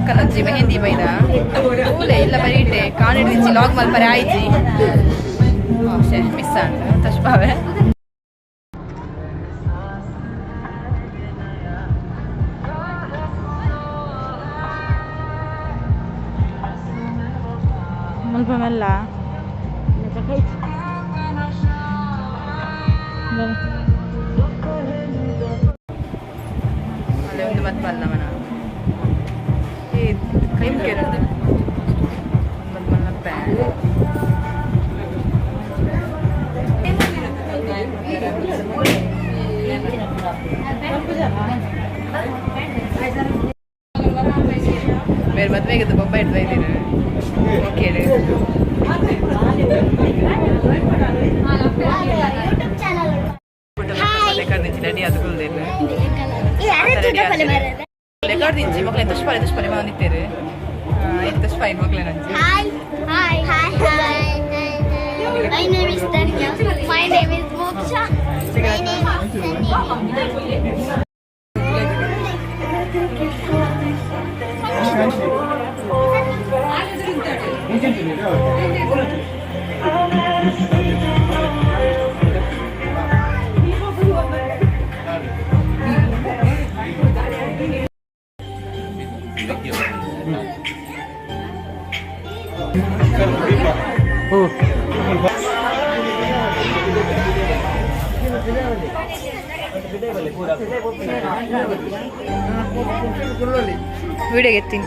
ಅಕ್ಕನಜ್ಜಿ ಮೆಹಂದಿ ಬೈದ ಊಲೆ ಇಲ್ಲ ಬರೀಟೆ ಕಾಣಿಡ್ದಿಂಚಿ ಲಾಗ್ ಮಲ್ಪರೆ ಆಯ್ಜಿ ಮಿಸ್ ಅಂಡ್ ತಶ್ಬಾವೆ ಮುಲ್ಪ ಮೆಲ್ಲ ಅಲ್ಲೇ ಒಂದು ಮತ್ತೆ ಬಲ್ಲ ಮನ ಕೈ ಮುಖ್ಯ ಮತ್ತೆ ಮಲ್ಲ ಪ್ಯಾನ್ ಬೇರೆ ಮದ್ವೆಗೆ ಬೊಬ್ಬ ಇಡ್ತಾ ಇದ್ದೀರಿ ಕೇಳಿ ರೆಡಿ ಅದು ರೆಕಾರ್ಡ್ ದಿಂಚಿ ಮಕ್ಳು ಎಂತ ಪರಿ ಬಂದಿತ್ತೇರಿ ಎಂತ fine ಮಕ್ಳೆ ನಂಜಿ My name is Tanya. My name is Moksha. My name is Sunny. Video ಎತ್ತೀನಿ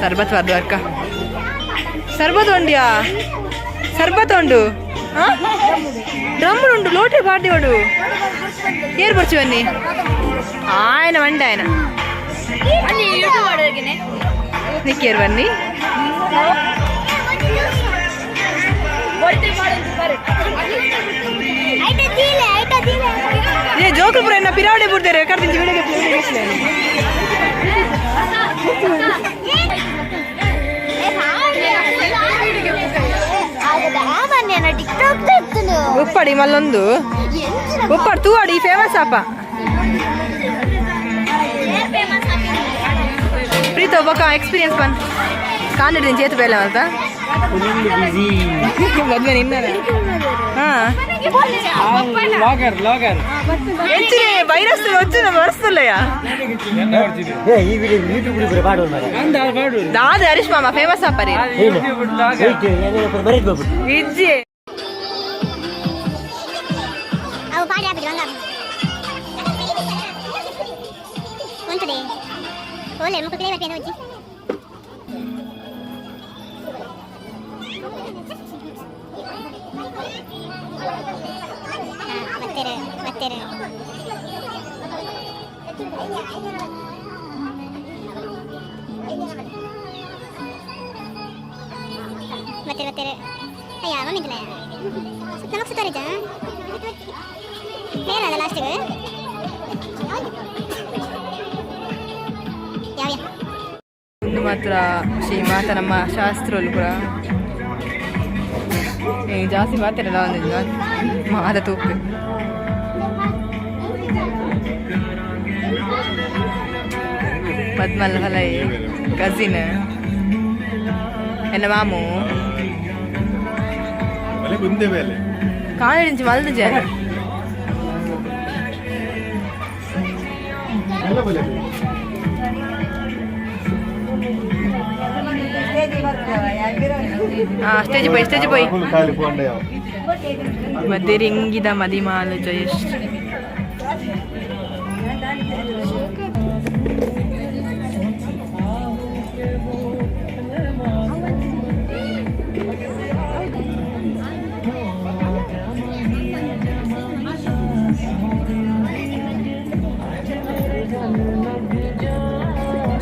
ಸರ್ಬತ್ ವಾರ್ದು ಅಕ್ಕ ಸರ್ಬತ್ ಉಂಡ್ಯಾ ಸರ್ಬತ್ ಉಂಡು ಡ್ರಮ್ಮು ಉಂಡು ಲೋಟೆ ಬಾರ್ದಿ ಉಂಡು ಏರ್ ಬರ್ಚು ಬನ್ನಿ ఆయన వండి ఆయన నిక్కేరు బన్నీ ఏ జోకులు పుర నా పిరావడే పుడతారు ఎక్కడ నుంచి వీడియో ఉప్పడి మళ్ళొందు ఉప్పడు తూవాడు ఈ ఫేమస్ అప్ప ಪ್ರೀತ ಒಬ್ಬ ಎಕ್ಸ್ಪೀರಿಯನ್ಸ್ ಬಂದು ಕಾಣಿಡ್ತೀನಿ ಚೇತು ಬೇಲೆ ಅಂತ ಮದ್ವೆ ನಿನ್ನ ವೈರಸ್ వచ్చి వరుస్తలేయా దాది హరీష్ మామ ఫేమస్ అప్పరి ఇజ్జి Oleh, mau kelihatan apa nanti? Mater. Ayah, apa minta lah? Nama sudah ada. Mana ada last ke? ముందు మాత్రం శ్రీమాత నమ్మ శాస్త్రులు కూడా ಜಾಸ್ತಿ ಮಾತಾಡಲ್ಲ ಒಂದು ಮಾದ ತೂಪು ಪದ್ಮಲ್ ಹಲೈ ಕಸಿನ್ ಎನ್ನ ಮಾಮು ಕಾಣಿ నుంచి ಮಲ್ದು ಜನ ಸ್ಟೇಜ್ ಪೋಯ್ ಮಧ್ಯೆ ರಿಂಗಿದ ಮದಿಮಾಲು ಜಯಶ್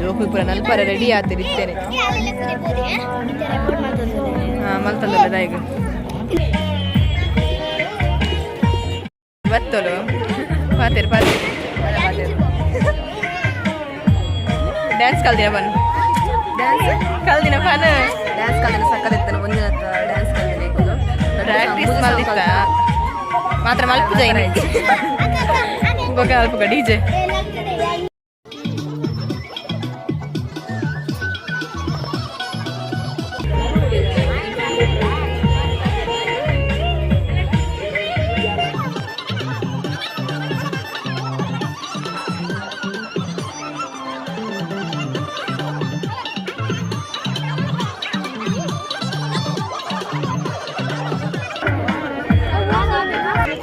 ಜೋಕು ಪುರ ನಲ್ಪರ ರೆಡಿ ಆತಿರಿತ್ತೇನೆ ಮಲ್ತಲ್ಲ ಈಗ ಬತ್ತಲು ಪಾತೇರು ಡ್ಯಾನ್ಸ್ ಕಲ್ದಿನ ಬನ್ ಕಲ್ದಿನ ಫನ್ ಡ್ಯಾನ್ಸ್ ಕಲ್ದಿನ ಸಕ್ಕದಿತ್ತಾನೆ ಒಂದಿನ ಡ್ಯಾನ್ಸ್ ಕಲ್ದಿನ ಪ್ರಾಕ್ಟೀಸ್ ಮಾಡಿತ್ತ ಮಾತ್ರ ಮಲ್ಪು ಜೈನ ಬೊಕ ಅಲ್ಪ ಡಿಜೆ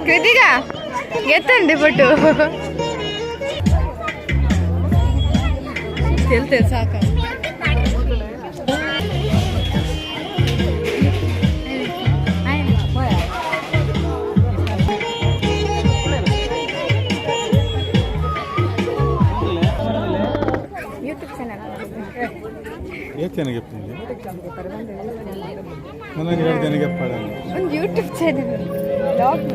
ಕೃತಿಕ ಎತ್ತಂದೆ ಪಟ್ಟು ಹೇಳ್ತೇವೆ ಸಾಕ ಒಂದು ಯೂಟ್ಯೂಬ್ ಚಾನೆಲ್ ಬ್ಲಾಗ್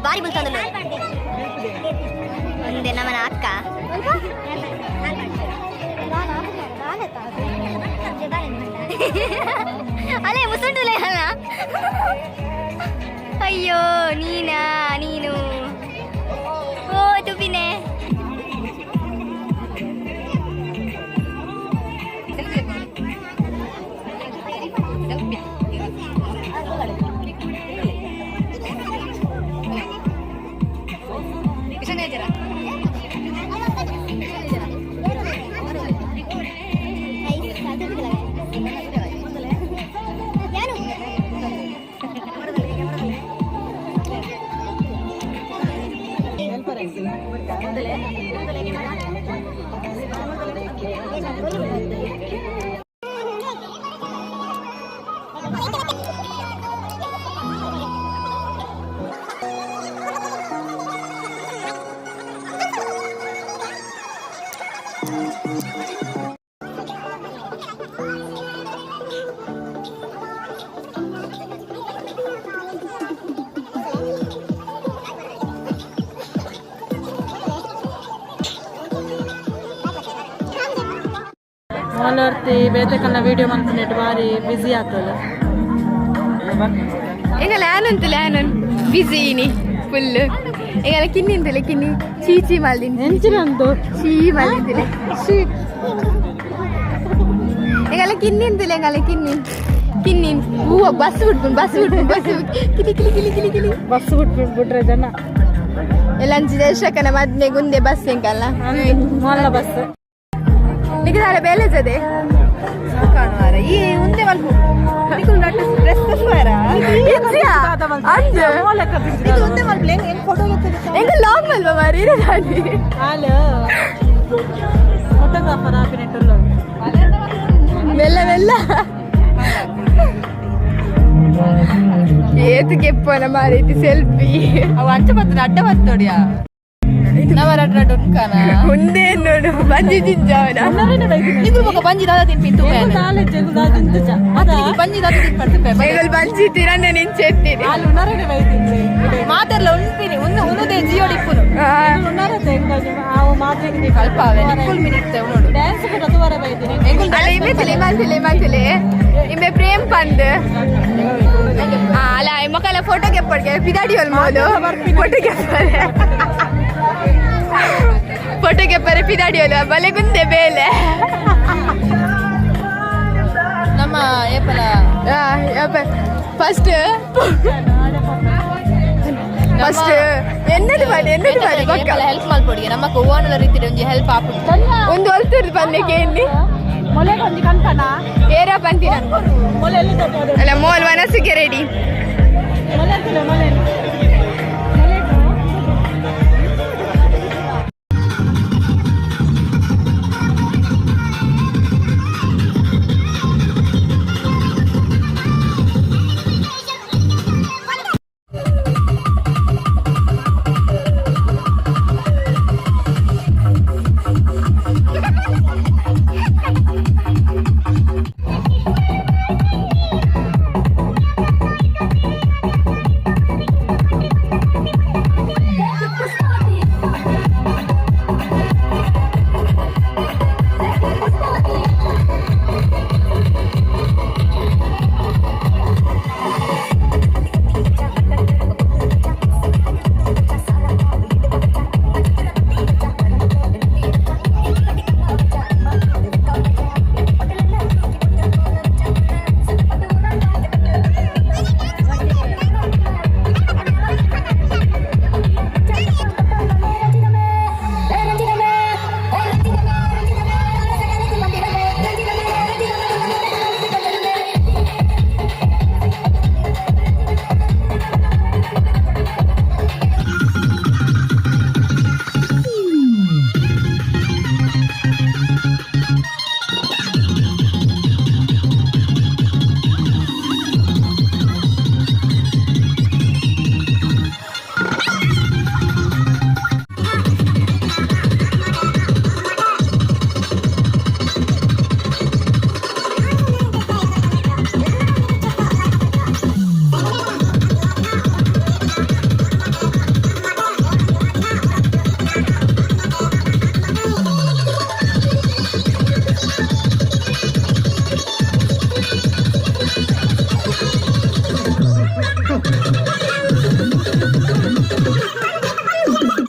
ಬಾರಿ ಬಲ್ತಂದಲ್ಲ ಒಂದೇ ನಮ್ಮನ ಅಕ್ಕ ಅಲ್ಲೇ ಮುಸುಂಡುಲೆ ಅಲ್ಲ ಅಯ್ಯೋ ನೀನು ಓ ತುಪಿನೇ వాళ్ళొర్తి ಬೇತಕನ್ನ ವಿಡಿಯೋ ಮಾಡ್ಕೊಂಡ್ಬಿಟ್ಟು ಬಾರಿ ಬಿಸಿ ಆಗ್ತದೆ ಈಗ ಲ್ಯಾನ್ ಬಿಸಿನಿ ಫುಲ್ ಈಗ ಕಿನ್ನಿಂತಲೆ ಕಿನ್ನಿ ಚೀಚಿ ಮಲ್ದಿನಿ ಎಂಚಿನಂತು ಚೀ ಮಲ್ದಿನಿ ಈಗ ಕಿನ್ನಿಂತಲೆ ಕಿನ್ನಿ ಹೂವ ಬಸ್ ಬಿಟ್ಬಿಟ್ಟು ಕಿಲಿ ಬಸ್ ಬಿಟ್ಬಿಟ್ರೆ ಜನ ಎಲ್ಲ ದರ್ಶಕನ ಮದ್ನೆ ಗುಂದೆ ಬಸ್ ಹೆಂಗಲ್ಲ ಮೊದಲ ಬಸ್ ನಿಗದಾರ ಬೇಲೆ ಜದೆ ಕಾಣುವಾರ ಈ ಮುಂದೆ ಮಲ್ಪು ಡ್ರೆಸ್ ತಸ್ವಾರ ಇದು ಮುಂದೆ ಮಲ್ಪು ಹೆಂಗ್ ಫೋಟೋ ಎಂಗ ಲಾಂಗ್ ಮಲ್ವ ಮಾರಿ ಇರದಾಡಿ ಹಾಲು ಫೋಟೋಗ್ರಾಫರ್ ಹಾಕಿನೆಟ್ಟುಲ್ಲ ಮೆಲ್ಲ ಏತು ಕೆಪ್ಪನ ಮಾರೈತಿ ಸೆಲ್ಫಿ ಅವ ಅಂಚ ಬರ್ತದೆ ಅಡ್ಡ ಬರ್ತೋಡಿಯಾ ನವರಡ್ಡ ಉನ್ಕಾನ ಮುಂದೆ ನೋಡು ಬಂಜಿ ಜಿಂಜಾವನ ನಿಗುಲ್ ಬೊಕ ಬಂಜಿ ದಾದ ತಿನ್ಪಿಂತು ಬಂಜಿ ದಾದ ತಿನ್ಪಡ್ತು ಮೇಗಲ್ ಬಂಜಿ ತಿರನ್ನೆ ನಿಂಚೆತ್ತೀನಿ ಹಾಲು ಉನ್ನರನೆ ಬೈತಿದ್ರಿ ಮಾತೆರ್ಲ ಉಣ್ಪಿನಿ ಉನ್ನುದೇ ಜಿಯೋ ಡಿಪ್ಪುನು ಉನ್ನರತೆ ಅವು ಮಾತ್ರೆಗೆ ಅಲ್ಪ ಅವೆ ನಿಕ್ಕುಲ್ ಮಿನಿತ್ತೆ ನೋಡು ಡ್ಯಾನ್ಸ್ ಕೂಡ ತೋರ ಬೈತೀನಿ ಅಲ್ಲ ಇಮೆ ಇಮೆ ಪ್ರೇಮ್ ಪಂದ್ ಅಲ್ಲ ಮಕ್ಕಳ ಫೋಟೋ ಕೆಪ್ಪಡ್ಗೆ ಪಿದಾಡಿ ಒಲ್ಮೋದು ಫೋಟೋ ಕೆಪ್ಪರೆ ಪಿದಾಡಿ ಒಲ್ವ ಬಲೆಗುಂದೆ ಬೇಲೆ ನಮ್ಮ ಏಪಲ ಫಸ್ಟ್ ಎನ್ನದು ಮಾಡಿ ಹೆಲ್ಪ್ ಮಾಡ್ಕೊಡಿ ನಮ್ಮಕ್ಕ ಓನದ ರೀತಿ ಒಂಜಿ ಹೆಲ್ಪ್ ಆಪುಂಡು ಒಂದು ಹೊಲ್ತಿರ್ದು ಬಂದಕ್ಕೆ ಎಲ್ಲಿ ಮೊಲೆ ಒಂಜಿ ಕನ್ಪನ ಏರ ಬಂತೀನಿ ಮೊಲೆ ಎಲ್ಲಿ ಅಲ್ಲ ಮೋಲ್ ವನಸಿಗೆ ರೆಡಿ ಮೊಲೆ